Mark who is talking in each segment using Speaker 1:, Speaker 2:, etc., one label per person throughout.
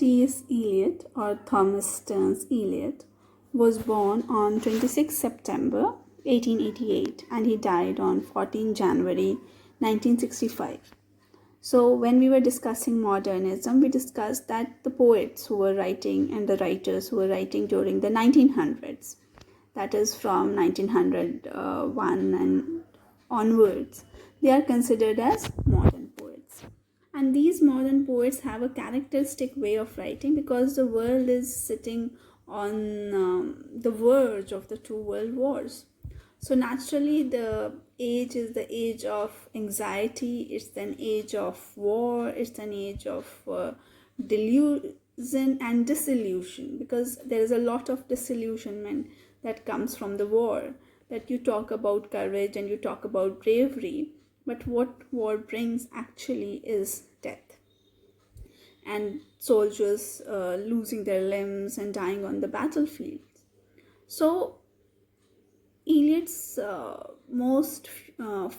Speaker 1: T.S. Eliot, or Thomas Stearns Eliot, was born on 26 September 1888 and he died on 14 January 1965. So when we were discussing modernism, we discussed that the poets who were writing and the writers who were writing during the 1900s, that is from 1901 and onwards, they are considered as modern poets. And these modern poets have a characteristic way of writing because the world is sitting on the verge of the two world wars. So naturally, the age is the age of anxiety, it's an age of war, it's an age of delusion and disillusion, because there is a lot of disillusionment that comes from the war. That you talk about courage and you talk about bravery, but what war brings actually is death. And soldiers losing their limbs and dying on the battlefield. So Eliot's most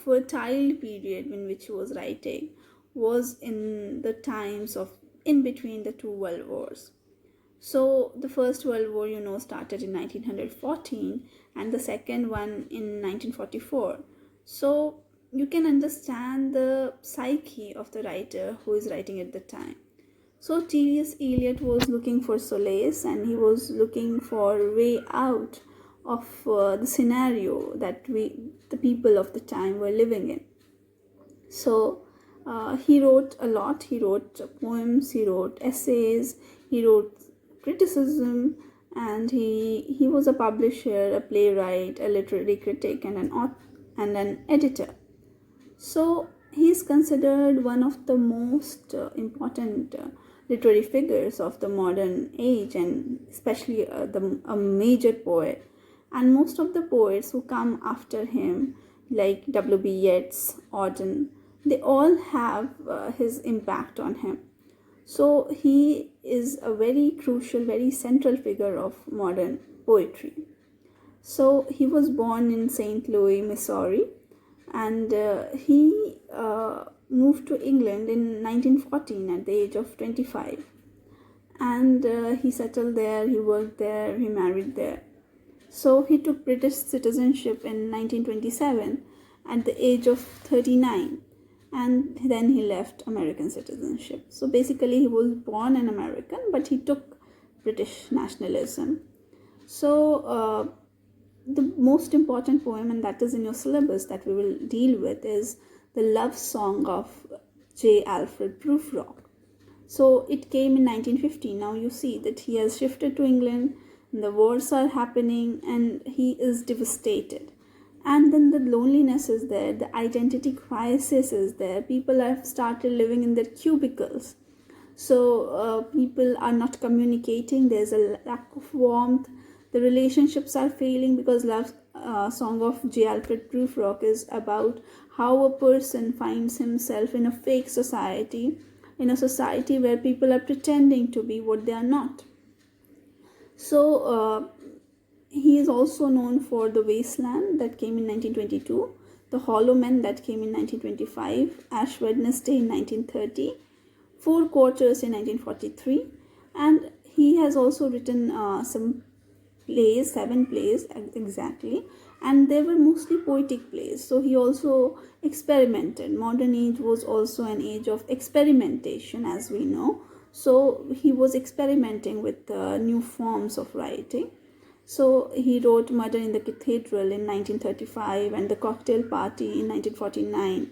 Speaker 1: fertile period in which he was writing was in the times of in between the two world wars. So the First World War, started in 1914 and the second one in 1944. So you can understand the psyche of the writer who is writing at the time. So T.S. Eliot was looking for solace and he was looking for a way out of the scenario that the people of the time were living in. So he wrote a lot. He wrote poems, he wrote essays, he wrote criticism, and he was a publisher, a playwright, a literary critic, and an editor. So he is considered one of the most important literary figures of the modern age, and especially a major poet. And most of the poets who come after him, like W.B. Yeats, Auden, they all have his impact on him. So he is a very crucial, very central figure of modern poetry. So he was born in St. Louis, Missouri, and he moved to England in 1914 at the age of 25. And he settled there, he worked there, he married there. So he took British citizenship in 1927 at the age of 39. And then he left American citizenship. So basically he was born an American, but he took British nationalism. So the most important poem, and that is in your syllabus that we will deal with, is the love song of Alfred Prufrock. So it came in 1950. Now you see that he has shifted to England, and the wars are happening, and he is devastated. And then the loneliness is there, the identity crisis is there. People have started living in their cubicles. So people are not communicating, there's a lack of warmth, the relationships are failing, because love song of Alfred Prufrock is about how a person finds himself in a fake society, in a society where people are pretending to be what they are not. So he is also known for The Wasteland that came in 1922, The Hollow Men that came in 1925, Ash Wednesday in 1930, Four Quarters in 1943, and he has also written some plays, 7 plays exactly, and they were mostly poetic plays. So he also experimented. Modern age was also an age of experimentation, as we know. So he was experimenting with new forms of writing. So he wrote Murder in the Cathedral in 1935 and The Cocktail Party in 1949.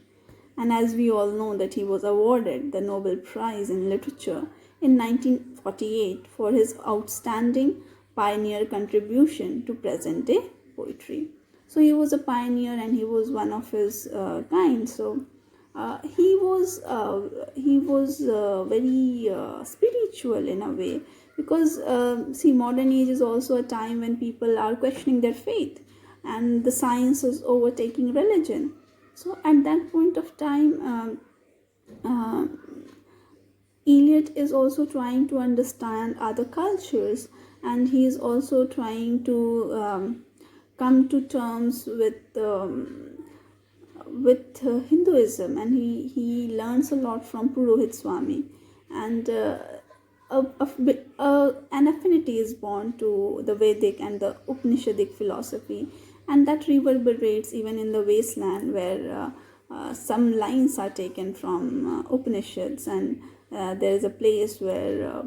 Speaker 1: And as we all know that he was awarded the Nobel Prize in Literature in 1948 for his outstanding pioneer contribution to present-day poetry. So he was a pioneer and he was one of his kind. So he was very spiritual in a way, because modern age is also a time when people are questioning their faith and the science is overtaking religion. So at that point of time, Eliot is also trying to understand other cultures, and he is also trying to come to terms with Hinduism, and he learns a lot from Purohit Swami, and an affinity is born to the Vedic and the Upanishadic philosophy, and that reverberates even in the wasteland, where some lines are taken from Upanishads, and there is a place where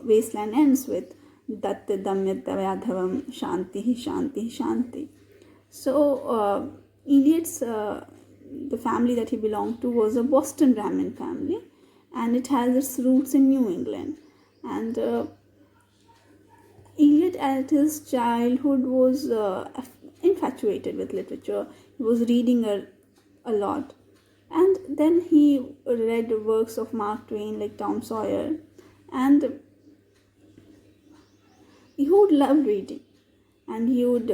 Speaker 1: wasteland ends with Datta Damyatavadhavam Shanti Shanti Shanti. So, Eliot's the family that he belonged to was a Boston Brahmin family, and it has its roots in New England. And Eliot, at his childhood, was infatuated with literature. He was reading a lot, and then he read works of Mark Twain like Tom Sawyer, and he would love reading, and he would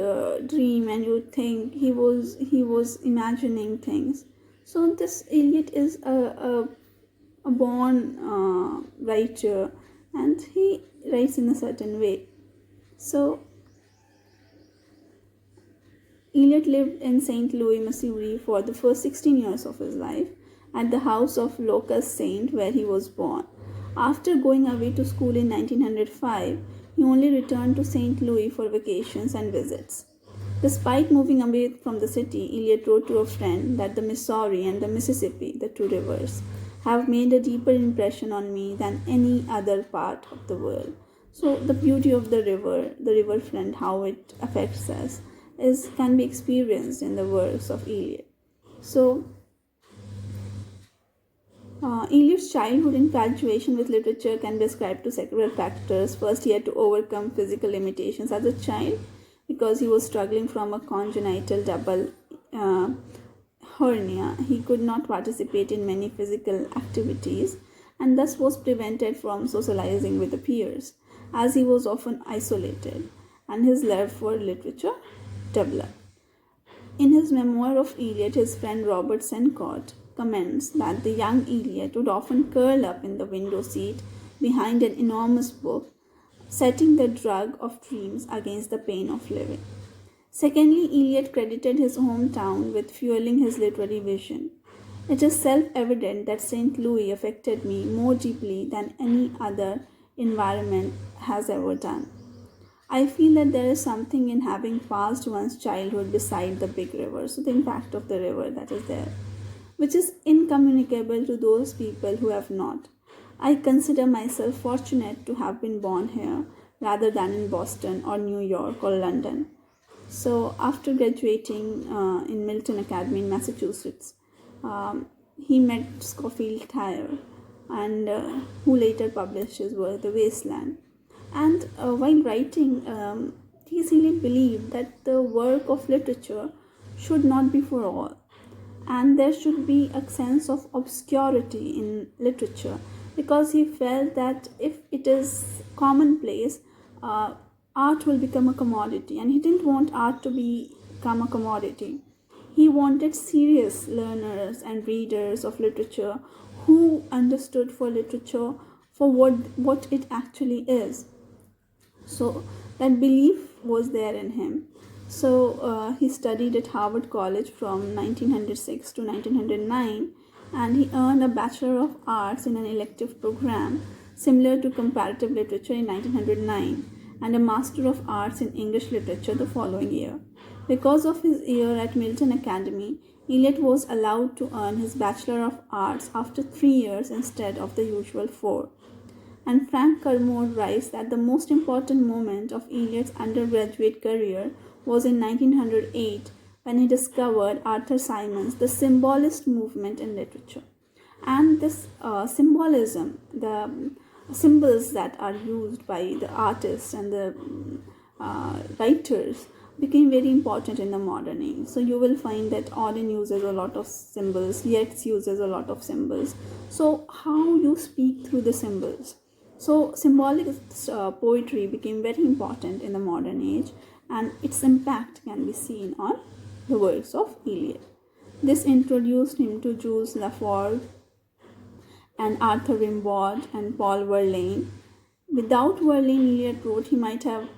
Speaker 1: dream, and you would think he was imagining things. So this Eliot is a born writer, and he writes in a certain way. So Eliot lived in St. Louis, Missouri for the first 16 years of his life at the house of Locust Saint, where he was born. After going away to school in 1905, he only returned to St. Louis for vacations and visits. Despite moving away from the city, Eliot wrote to a friend that the Missouri and the Mississippi, the two rivers, have made a deeper impression on me than any other part of the world. So the beauty of the riverfront, how it affects us, can be experienced in the works of Eliot. So Eliot's childhood infatuation with literature can be ascribed to several factors. First, he had to overcome physical limitations as a child because he was struggling from a congenital double hernia. He could not participate in many physical activities and thus was prevented from socializing with the peers, as he was often isolated, and his love for literature developed. In his memoir of Eliot, his friend Robert Sencott comments that the young Eliot would often curl up in the window seat behind an enormous book, setting the drug of dreams against the pain of living. Secondly, Eliot credited his hometown with fueling his literary vision. It is self-evident that St. Louis affected me more deeply than any other environment has ever done. I feel that there is something in having passed one's childhood beside the big river, so the impact of the river that is there, which is incommunicable to those people who have not. I consider myself fortunate to have been born here rather than in Boston or New York or London. So after graduating in Milton Academy in Massachusetts, he met Scofield Thayer, and who later published his work The Wasteland. And while writing, T.S.Eliot believed that the work of literature should not be for all, and there should be a sense of obscurity in literature, because he felt that if it is commonplace, art will become a commodity, and he didn't want art to become a commodity. He wanted serious learners and readers of literature who understood for literature for what it actually is. So that belief was there in him. So he studied at Harvard College from 1906 to 1909, and he earned a Bachelor of Arts in an elective program similar to comparative literature in 1909, and a Master of Arts in English Literature the following year. Because of his year at Milton Academy, Eliot was allowed to earn his Bachelor of Arts after 3 years instead of the usual 4. And Frank Kermode writes that the most important moment of Eliot's undergraduate career was in 1908, when he discovered Arthur Symons' The Symbolist Movement in Literature. And this symbolism, the symbols that are used by the artists and the writers, became very important in the modern age. So you will find that Auden uses a lot of symbols, Yeats uses a lot of symbols. So how you speak through the symbols. So symbolic poetry became very important in the modern age, and its impact can be seen on the works of Eliot. This introduced him to Jules Laford and Arthur Rimbaud and Paul Verlaine. Without Verlaine, Eliot wrote, he might have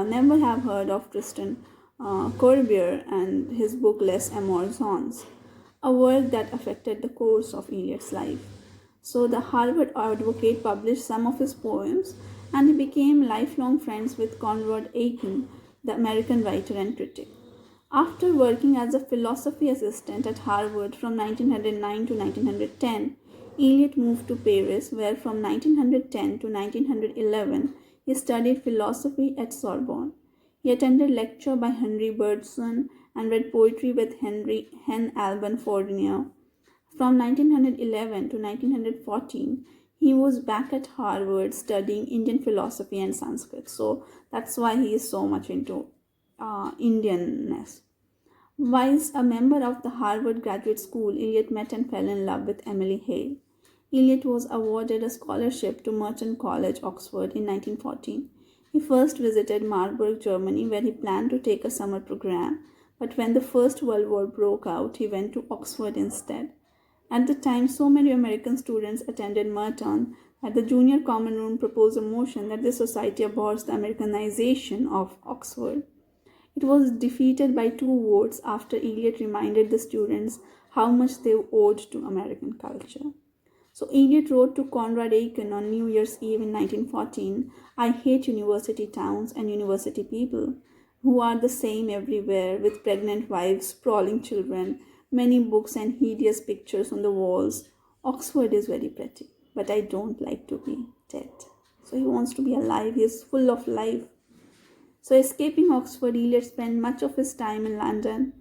Speaker 1: never have heard of Tristan Corbier and his book Les Amazons, a work that affected the course of Eliot's life. So the Harvard advocate published some of his poems, and he became lifelong friends with Conrad Aiken, the American writer and critic. After working as a philosophy assistant at Harvard from 1909 to 1910, Eliot moved to Paris, where from 1910 to 1911 he studied philosophy at Sorbonne. He attended lecture by Henry Bergson and read poetry with Hen Alban Fournier. From 1911 to 1914, he was back at Harvard studying Indian philosophy and Sanskrit. So that's why he is so much into Indianness. Whilst a member of the Harvard Graduate School, Eliot met and fell in love with Emily Hale. Eliot was awarded a scholarship to Merton College, Oxford in 1914. He first visited Marburg, Germany, where he planned to take a summer program, but when the First World War broke out, he went to Oxford instead. At the time, so many American students attended Merton that the Junior Common Room proposed a motion that the society abhors the Americanization of Oxford. It was defeated by 2 votes after Eliot reminded the students how much they owed to American culture. So Eliot wrote to Conrad Aiken on New Year's Eve in 1914, "I hate university towns and university people, who are the same everywhere, with pregnant wives, sprawling children, many books and hideous pictures on the walls. Oxford is very pretty, but I don't like to be dead." So he wants to be alive. He is full of life. So escaping Oxford, Eliot spent much of his time in London.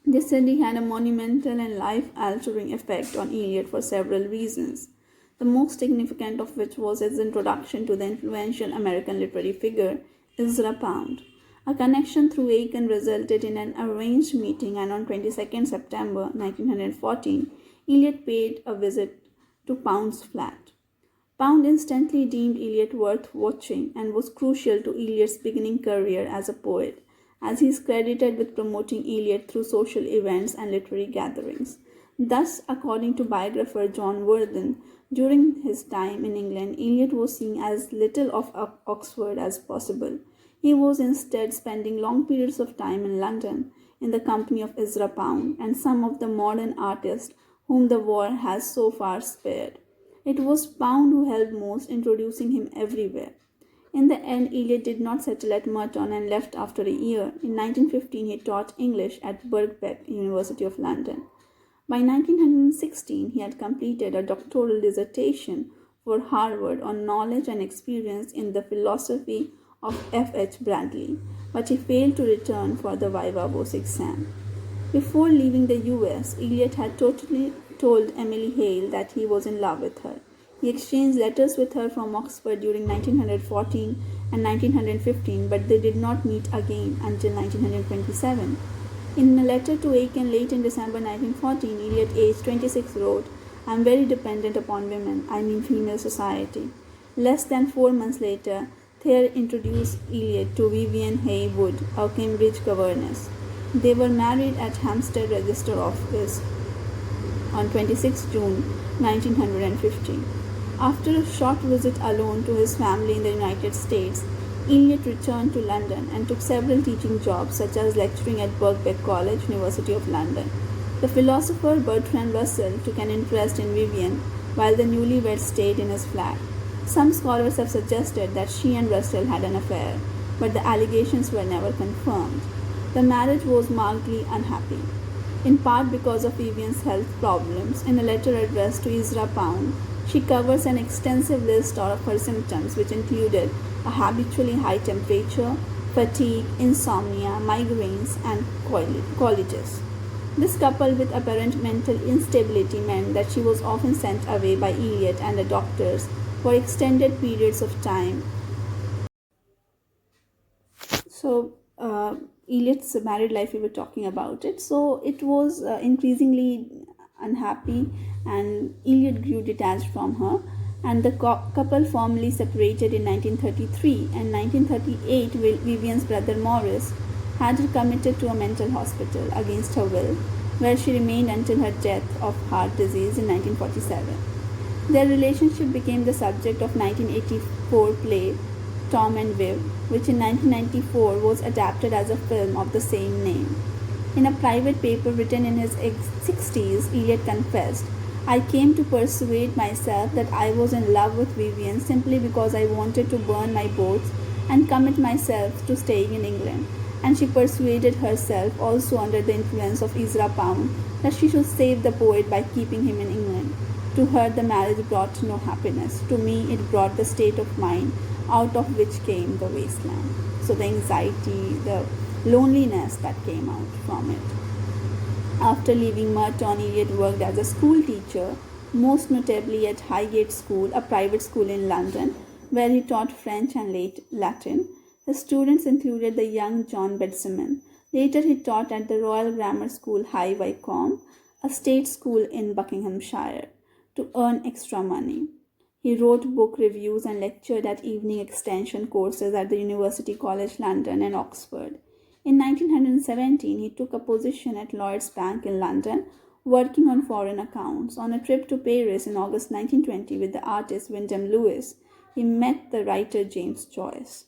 Speaker 1: This study had a monumental and life-altering effect on Eliot for several reasons, the most significant of which was his introduction to the influential American literary figure Ezra Pound. A connection through Aiken resulted in an arranged meeting, and on 22nd September 1914, Eliot paid a visit to Pound's flat. Pound instantly deemed Eliot worth watching and was crucial to Eliot's beginning career as a poet, as he is credited with promoting Eliot through social events and literary gatherings. Thus, according to biographer John Worthen, during his time in England, Eliot was seeing as little of Oxford as possible. He was instead spending long periods of time in London in the company of Ezra Pound and some of the modern artists whom the war has so far spared. It was Pound who helped most, introducing him everywhere. In the end, Eliot did not settle at Merton and left after a year. In 1915, he taught English at Birkbeck, University of London. By 1916, he had completed a doctoral dissertation for Harvard on knowledge and experience in the philosophy of F.H. Bradley, but he failed to return for the viva voce exam. Before leaving the US, Eliot had told Emily Hale that he was in love with her. He exchanged letters with her from Oxford during 1914 and 1915, but they did not meet again until 1927. In a letter to Aiken late in December 1914, Eliot, aged 26, wrote, "I am very dependent upon women, I mean female society." Less than 4 months later, Thayer introduced Eliot to Vivian Hay Wood, a Cambridge governess. They were married at Hampstead Register Office on 26 June 1915. After a short visit alone to his family in the United States, Eliot returned to London and took several teaching jobs, such as lecturing at Birkbeck College, University of London. The philosopher Bertrand Russell took an interest in Vivian while the newlyweds stayed in his flat. Some scholars have suggested that she and Russell had an affair, but the allegations were never confirmed. The marriage was markedly unhappy, in part because of Vivian's health problems. In a letter addressed to Ezra Pound, she covers an extensive list of her symptoms, which included a habitually high temperature, fatigue, insomnia, migraines, and colitis. This, coupled with apparent mental instability, meant that she was often sent away by Eliot and the doctors for extended periods of time. So, Eliot's married life, we were talking about it. So, it was increasingly unhappy, and Eliot grew detached from her. And the couple formally separated in 1933, and 1938, Vivian's brother Maurice had her committed to a mental hospital against her will, where she remained until her death of heart disease in 1947. Their relationship became the subject of 1984 play Tom and Viv, which in 1994 was adapted as a film of the same name. In a private paper written in his 60s, Eliot confessed, I came to persuade myself that I was in love with Vivian simply because I wanted to burn my boats and commit myself to staying in England. And she persuaded herself, also under the influence of Ezra Pound, that she should save the poet by keeping him in England. To her, the marriage brought no happiness. To me, it brought the state of mind out of which came the wasteland. So, the anxiety, the loneliness that came out from it. After leaving Merton, Eliot worked as a school teacher, most notably at Highgate School, a private school in London, where he taught French and Latin. His students included the young John Bedsimon. Later, he taught at the Royal Grammar School, High Wycombe, a state school in Buckinghamshire, to earn extra money. He wrote book reviews and lectured at evening extension courses at the University College London and Oxford. In 1917, he took a position at Lloyd's Bank in London, working on foreign accounts. On a trip to Paris in August 1920 with the artist Wyndham Lewis, he met the writer James Joyce.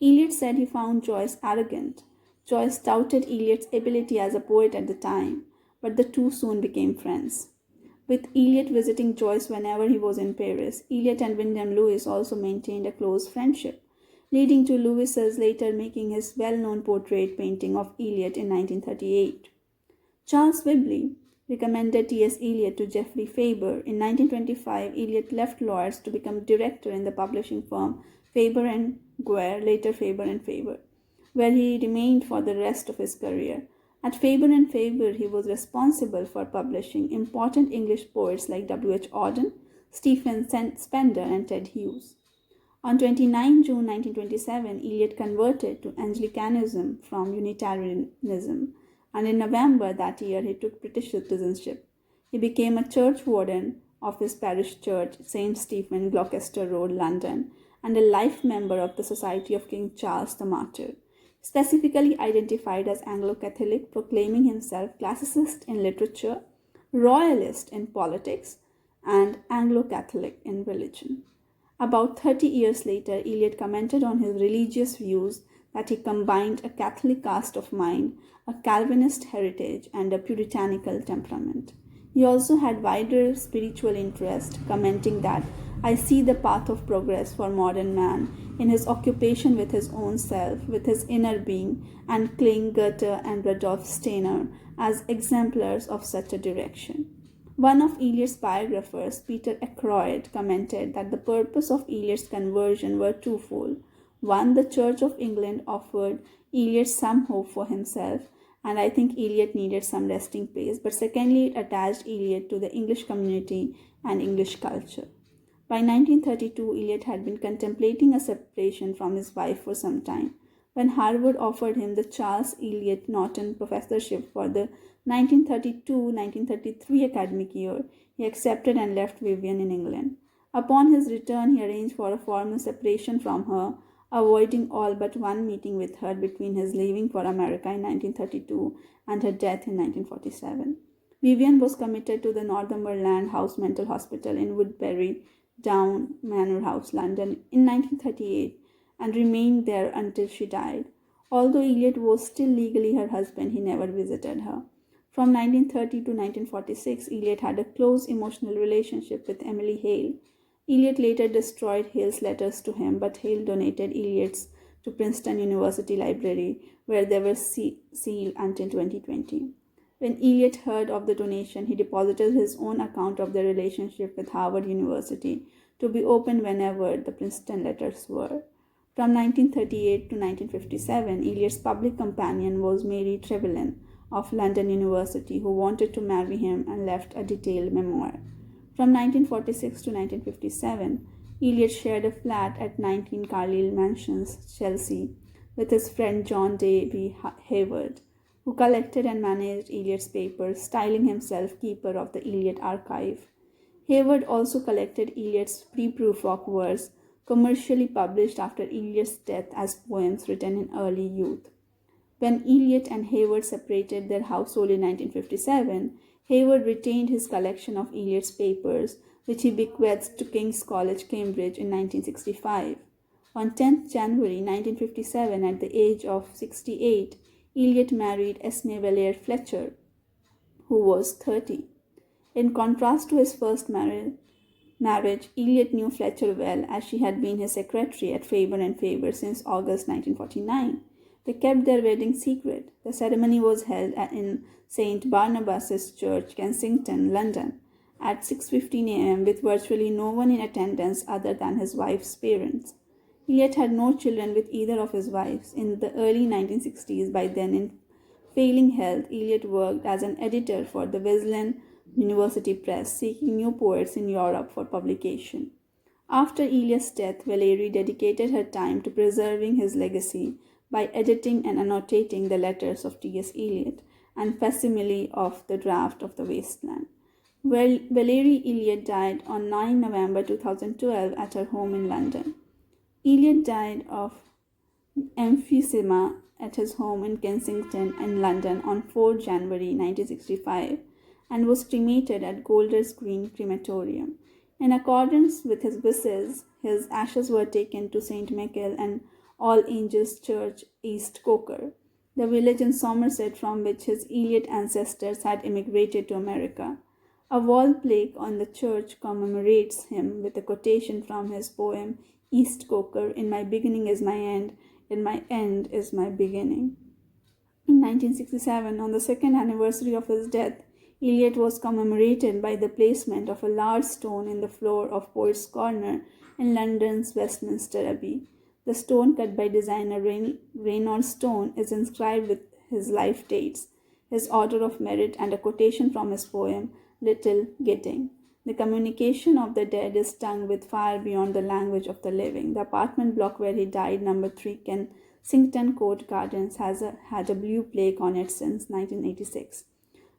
Speaker 1: Eliot said he found Joyce arrogant. Joyce doubted Eliot's ability as a poet at the time, but the two soon became friends. With Eliot visiting Joyce whenever he was in Paris, Eliot and Wyndham Lewis also maintained a close friendship, leading to Lewis's later making his well-known portrait painting of Eliot in 1938. Charles Whibley recommended T.S.Eliot to Geoffrey Faber. In 1925, Eliot left Lloyd's to become director in the publishing firm Faber and Guare, later Faber and Faber, where he remained for the rest of his career. At Faber and Faber, he was responsible for publishing important English poets like W.H. Auden, Stephen Spender, and Ted Hughes. On 29 June 1927, Eliot converted to Anglicanism from Unitarianism, and in November that year he took British citizenship. He became a church warden of his parish church, St. Stephen, Gloucester Road, London, and a life member of the Society of King Charles the Martyr. Specifically identified as Anglo-Catholic, proclaiming himself classicist in literature, royalist in politics, and Anglo-Catholic in religion. About 30 years later, Eliot commented on his religious views that he combined a Catholic cast of mind, a Calvinist heritage, and a puritanical temperament. He also had wider spiritual interest, commenting that I see the path of progress for modern man in his occupation with his own self, with his inner being, and Kling, Goethe, and Rudolf Steiner as exemplars of such a direction. One of Eliot's biographers, Peter Ackroyd, commented that the purpose of Eliot's conversion were twofold. One, the Church of England offered Eliot some hope for himself, and I think Eliot needed some resting place. But secondly, it attached Eliot to the English community and English culture. By 1932, Eliot had been contemplating a separation from his wife for some time. When Harvard offered him the Charles Eliot Norton Professorship for the 1932-1933 academic year, he accepted and left Vivian in England. Upon his return, he arranged for a formal separation from her, avoiding all but one meeting with her between his leaving for America in 1932 and her death in 1947. Vivian was committed to the Northumberland House Mental Hospital in Woodbury Down Manor House, London, in 1938 and remained there until she died. Although Eliot was still legally her husband, he never visited her. From 1930 to 1946, Eliot had a close emotional relationship with Emily Hale. Eliot later destroyed Hale's letters to him, but Hale donated Eliot's to Princeton University Library, where they were sealed until 2020. When Eliot heard of the donation, he deposited his own account of their relationship with Harvard University to be opened whenever the Princeton letters were. From 1938 to 1957, Eliot's public companion was Mary Trevelyan of London University, who wanted to marry him and left a detailed memoir. From 1946 to 1957, Eliot shared a flat at 19 Carlisle Mansions, Chelsea, with his friend John Davy Hayward, who collected and managed Eliot's papers, styling himself keeper of the Eliot Archive. Hayward also collected Eliot's pre-Prufrock verse, commercially published after Eliot's death as poems written in early youth. When Eliot and Hayward separated their household in 1957, Hayward retained his collection of Eliot's papers, which he bequeathed to King's College, Cambridge in 1965. On 10th January 1957, at the age of 68, Eliot married Esme Valliere Fletcher, who was 30. In contrast to his first marriage, Eliot knew Fletcher well, as she had been his secretary at Faber and Faber since August 1949. They kept their wedding secret. The ceremony was held in St. Barnabas's Church, Kensington, London, at 6:15 a.m. with virtually no one in attendance other than his wife's parents. Eliot had no children with either of his wives. In the early 1960s, by then in failing health, Eliot worked as an editor for the Wesleyan University Press, seeking new poets in Europe for publication. After Eliot's death, Valerie dedicated her time to preserving his legacy by editing and annotating the letters of T.S. Eliot and facsimile of the draft of The Wasteland. Valerie Eliot died on 9 November 2012 at her home in London. Eliot died of emphysema at his home in Kensington in London on 4 January 1965 and was cremated at Golders Green Crematorium. In accordance with his wishes, his ashes were taken to St. Michael and All Angels Church, East Coker, the village in Somerset from which his Eliot ancestors had immigrated to America. A wall plaque on the church commemorates him with a quotation from his poem East Coker, "In my beginning is my end, in my end is my beginning." In 1967, on the second anniversary of his death, Eliot was commemorated by the placement of a large stone in the floor of Poets' Corner in London's Westminster Abbey. The stone, cut by designer Reynolds Stone, is inscribed with his life dates, his order of merit, and a quotation from his poem Little Gidding. The communication of the dead is tongue with fire beyond the language of the living. The apartment block where he died, number 3 Kensington Court Gardens, has had a blue plaque on it since 1986.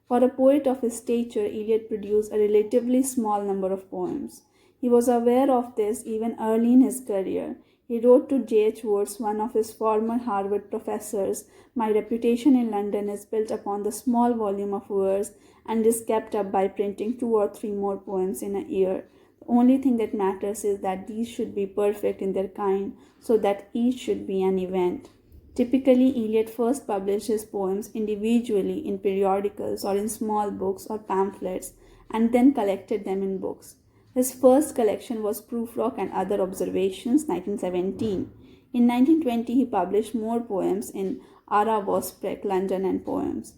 Speaker 1: For a poet of his stature, Eliot produced a relatively small number of poems. He was aware of this even early in his career. He wrote to J.H. Woods, one of his former Harvard professors, "My reputation in London is built upon the small volume of verse and is kept up by printing 2 or 3 more poems in a year. The only thing that matters is that these should be perfect in their kind, so that each should be an event." Typically, Eliot first published his poems individually in periodicals or in small books or pamphlets, and then collected them in books. His first collection was Prufrock and Other Observations, 1917. In 1920, he published more poems in Ara Vosprek, London, and Poems,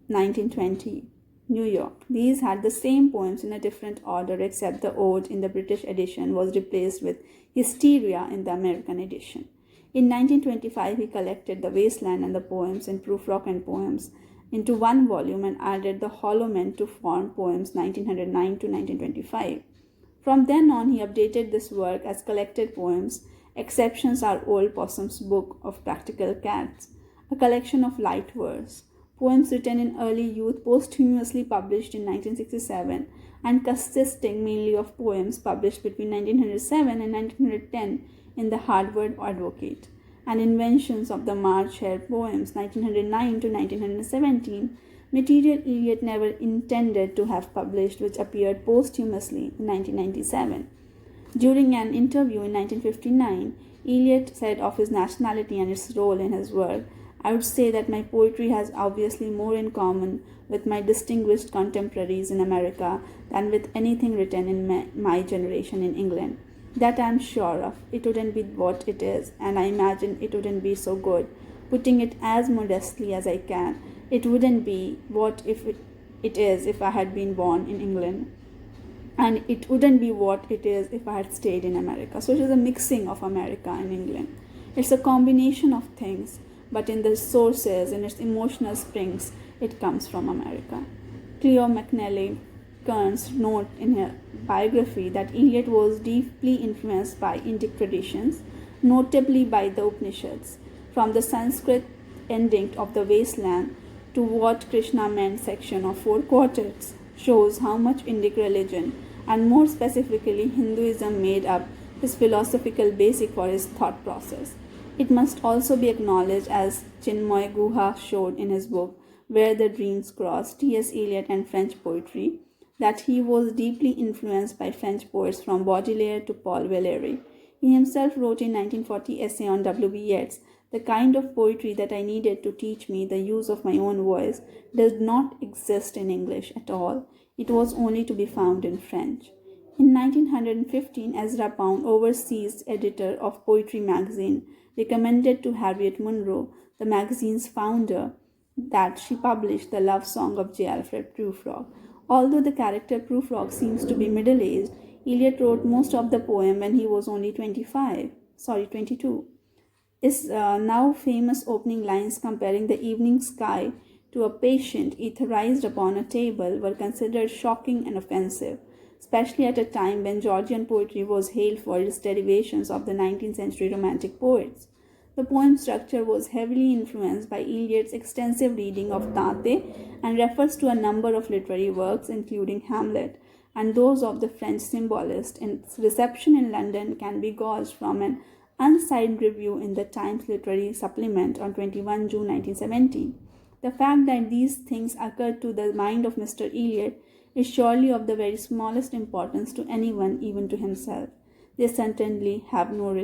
Speaker 1: 1920, New York. These had the same poems in a different order, except the ode in the British edition was replaced with Hysteria in the American edition. In 1925, he collected The Wasteland and the Poems in Prufrock and Poems into one volume and added The Hollow Men to form Poems 1909 to 1925. From then on, he updated this work as collected poems. Exceptions are Old Possum's Book of Practical Cats, a collection of light verse, poems written in early youth posthumously published in 1967, and consisting mainly of poems published between 1907 and 1910 in the Harvard Advocate, and Inventions of the March Hare Poems, 1909 to 1917, material Eliot never intended to have published, which appeared posthumously in 1997. During an interview in 1959, Eliot said of his nationality and its role in his work, "I would say that my poetry has obviously more in common with my distinguished contemporaries in America than with anything written in my generation in England. That I am sure of. It wouldn't be what it is, and I imagine it wouldn't be so good. Putting it as modestly as I can, it wouldn't be what it is if I had been born in England, and it wouldn't be what it is if I had stayed in America." So it is a mixing of America and England. It's a combination of things, but in the sources, in its emotional springs, it comes from America. Cleo McNally Kearns note in her biography that Eliot was deeply influenced by Indic traditions, notably by the Upanishads. From the Sanskrit ending of The Wasteland to What Krishna Meant section of 4 quartets shows how much Indic religion, and more specifically Hinduism, made up his philosophical basic for his thought process. It must also be acknowledged, as Chinmoy Guha showed in his book Where the Dreams Cross, T.S. Eliot and French Poetry, that he was deeply influenced by French poets from Baudelaire to Paul Valéry. He himself wrote in 1940 essay on W.B. Yeats, "The kind of poetry that I needed to teach me the use of my own voice does not exist in English at all. It was only to be found in French. In 1915, Ezra Pound, overseas editor of Poetry magazine, recommended to Harriet Monroe, the magazine's founder, that she publish the love song of J. Alfred Prufrock. Although the character Prufrock seems to be middle-aged, Eliot wrote most of the poem when he was only 22. His now famous opening lines comparing the evening sky to a patient etherized upon a table were considered shocking and offensive, especially at a time when Georgian poetry was hailed for its derivations of the 19th century Romantic poets. The poem structure was heavily influenced by Eliot's extensive reading of Dante and refers to a number of literary works, including Hamlet, and those of the French symbolist. Its reception in London can be gauged from an unsigned review in the Times Literary Supplement on 21 June 1970. The fact that these things occurred to the mind of Mr. Eliot is surely of the very smallest importance to anyone, even to himself. They certainly have no relation